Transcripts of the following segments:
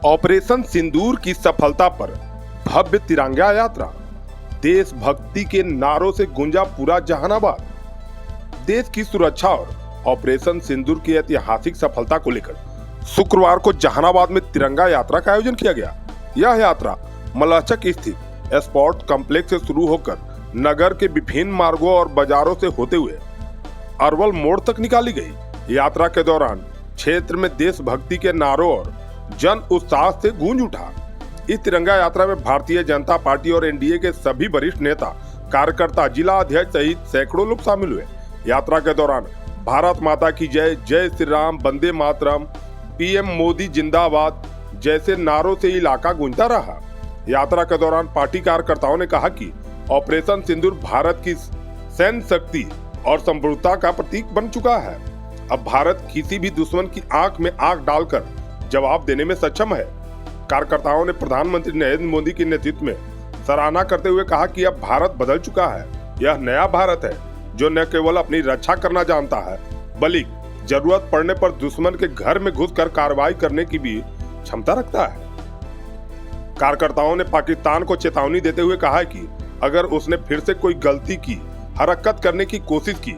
Operation सिंदूर की सफलता पर भव्य तिरंगा यात्रा, देशभक्ति के नारों से गूंजा पूरा जहानाबाद। देश की सुरक्षा और ऑपरेशन सिंदूर की ऐतिहासिक सफलता को लेकर शुक्रवार को जहानाबाद में तिरंगा यात्रा का आयोजन किया गया। यह यात्रा मलहचक स्थित स्पोर्ट्स कॉम्प्लेक्स से शुरू होकर नगर के विभिन्न मार्गों और बाजारों से होते हुए अरवल मोड़ तक निकाली गई। यात्रा के दौरान क्षेत्र में देशभक्ति के नारों और जन उत्साह से गूंज उठा। इस तिरंगा यात्रा में भारतीय जनता पार्टी और एनडीए के सभी वरिष्ठ नेता, कार्यकर्ता, जिला अध्यक्ष सहित सैकड़ों लोग शामिल हुए। यात्रा के दौरान भारत माता की जय, जय श्री राम, वंदे मातरम, पीएम मोदी जिंदाबाद जैसे नारों से इलाका गूंजता रहा। यात्रा के दौरान पार्टी कार्यकर्ताओं ने कहा कि ऑपरेशन सिंदूर भारत की सैन्य शक्ति और समृद्धता का प्रतीक बन चुका है। अब भारत किसी भी दुश्मन की आंख में आंख डालकर जवाब देने में सक्षम है। कार्यकर्ताओं ने प्रधानमंत्री नरेंद्र मोदी के नेतृत्व में सराहना करते हुए कहा कि अब भारत बदल चुका है। यह नया भारत है जो न केवल अपनी रक्षा करना जानता है, बल्कि जरूरत पड़ने पर दुश्मन के घर में घुसकर कार्रवाई करने की भी क्षमता रखता है। कार्यकर्ताओं ने पाकिस्तान को चेतावनी देते हुए कहा है कि अगर उसने फिर से कोई गलती की, हरकत करने की कोशिश की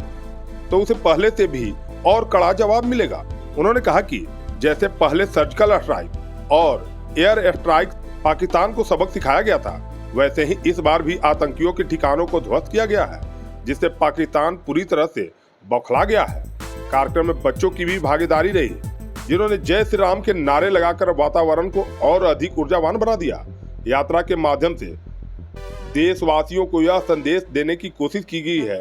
तो उसे पहले से भी और कड़ा जवाब मिलेगा। उन्होंने कहा कि जैसे पहले सर्जिकल स्ट्राइक और एयर स्ट्राइक पाकिस्तान को सबक सिखाया गया था, वैसे ही इस बार भी आतंकियों के ठिकानों को ध्वस्त किया गया है, जिससे पाकिस्तान पूरी तरह से बौखला गया है। कार्यक्रम में बच्चों की भी भागीदारी रही, जिन्होंने जय श्री राम के नारे लगाकर वातावरण को और अधिक ऊर्जावान बना दिया। यात्रा के माध्यम से देशवासियों को यह संदेश देने की कोशिश की गई है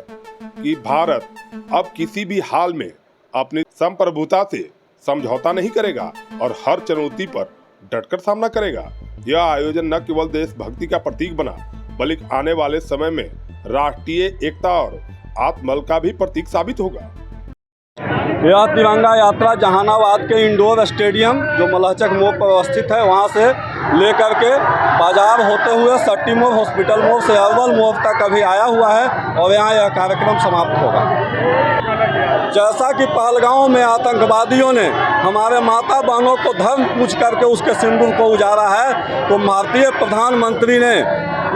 कि भारत अब किसी भी हाल में अपनी संप्रभुता से समझौता नहीं करेगा और हर चुनौती पर डटकर सामना करेगा। यह आयोजन न केवल देशभक्ति का प्रतीक बना, बल्कि आने वाले समय में राष्ट्रीय एकता और आत्मबल का भी प्रतीक साबित होगा। यह तिरंगा यात्रा जहानाबाद के इंडोर स्टेडियम जो मलहचक मोड़ पर अवस्थित है, वहां से लेकर के बाजार होते हुए सट्टी मोड़, हॉस्पिटल मोड़ से अरवल मोड़ तक अभी आया हुआ है और यहाँ यह कार्यक्रम समाप्त होगा। जैसा कि पहलगांव में आतंकवादियों ने हमारे माता बहनों को धर्म पूछ करके उसके सिंदूर को उजाड़ा है, तो भारतीय प्रधानमंत्री ने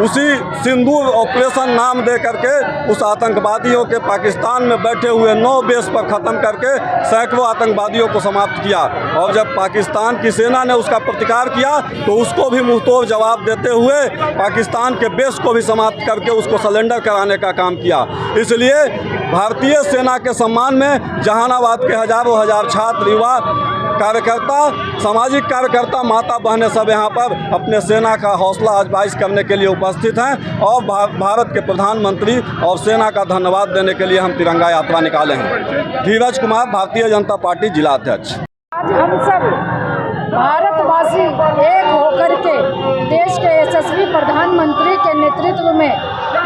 उसी सिंदूर ऑपरेशन नाम दे करके उस आतंकवादियों के पाकिस्तान में बैठे हुए 9 बेस पर ख़त्म करके सैकड़ों आतंकवादियों को समाप्त किया। और जब पाकिस्तान की सेना ने उसका प्रतिकार किया तो उसको भी मुंहतोड़ जवाब देते हुए पाकिस्तान के बेस को भी समाप्त करके उसको सरेंडर कराने का काम किया। इसलिए भारतीय सेना के सम्मान में जहानाबाद के हजारों छात्र, युवा, कार्यकर्ता, सामाजिक कार्यकर्ता, माता बहनें सब यहाँ पर अपने सेना का हौसला अफजाई करने के लिए उपस्थित हैं और भारत के प्रधानमंत्री और सेना का धन्यवाद देने के लिए हम तिरंगा यात्रा निकाले हैं। धीरज कुमार, भारतीय जनता पार्टी जिला अध्यक्ष। आज हम सब भारतवासी एक होकर के देश के यशस्वी प्रधानमंत्री के नेतृत्व में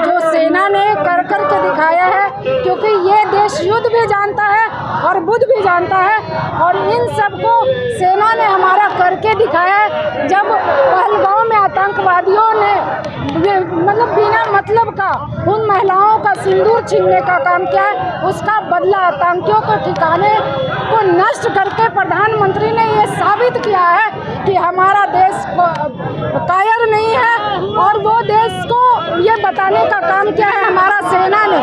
जो सेना ने कर के दिखाया है, क्योंकि ये देश युद्ध भी जानता है और बुद्ध भी जानता है, और इन सबको सेना ने हमारा करके दिखाया है। जब पहलगांव में आतंकवादियों ने बिना मतलब का उन महिलाओं का सिंदूर छीनने का काम किया है, उसका बदला आतंकियों को ठिकाने को नष्ट करके प्रधानमंत्री ने ये साबित किया है कि हमारा देश कायर नहीं है, और वो देश को ये बताने का काम किया है हमारा सेना ने।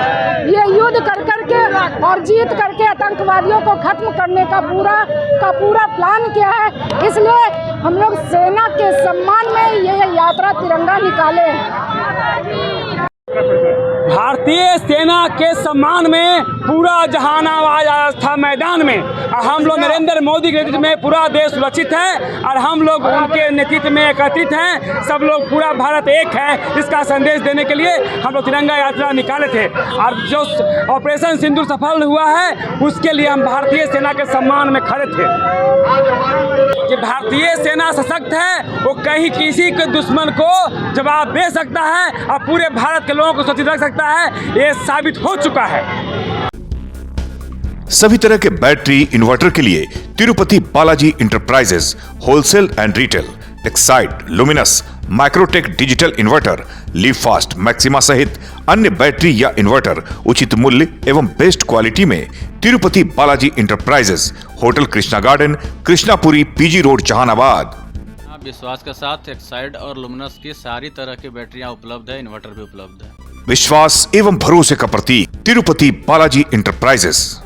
ये युद्ध कर के और जीत करके आतंकवादियों को खत्म करने का पूरा प्लान किया है। इसलिए हम लोग सेना के सम्मान में ये यात्रा तिरंगा निकाले हैं। भारतीय सेना के सम्मान में पूरा जहानाबाद आया था मैदान में। हम लोग नरेंद्र मोदी के नेतृत्व में पूरा देश सुरक्षित है और हम लोग उनके नेतृत्व में एकत्रित हैं। सब लोग, पूरा भारत एक है, इसका संदेश देने के लिए हम लोग तिरंगा यात्रा निकाले थे। और जो ऑपरेशन सिंदूर सफल हुआ है उसके लिए हम भारतीय सेना के सम्मान में खड़े थे कि भारतीय सेना सशक्त है, वो कहीं किसी के दुश्मन को जवाब दे सकता है और पूरे भारत के लोगों को सुरक्षित रख सकता है। ये साबित हो चुका है। सभी तरह के बैटरी इन्वर्टर के लिए Tirupati Balaji enterprises wholesale and retail, Exide, luminous, Microtek digital inverter, leave fast, maxima सहित अन्य बैटरी या इन्वर्टर उचित मूल्य एवं बेस्ट क्वालिटी में Tirupati Balaji enterprises, hotel Krishna garden, Krishnapuri, PG road, Jehanabad. विश्वास के साथ एक्साइड और लुमिनस की सारी तरह की बैटरियां उपलब्ध है, इन्वर्टर भी उपलब्ध है। विश्वास एवं भरोसे का प्रतीक तिरुपति बालाजी इंटरप्राइजेस।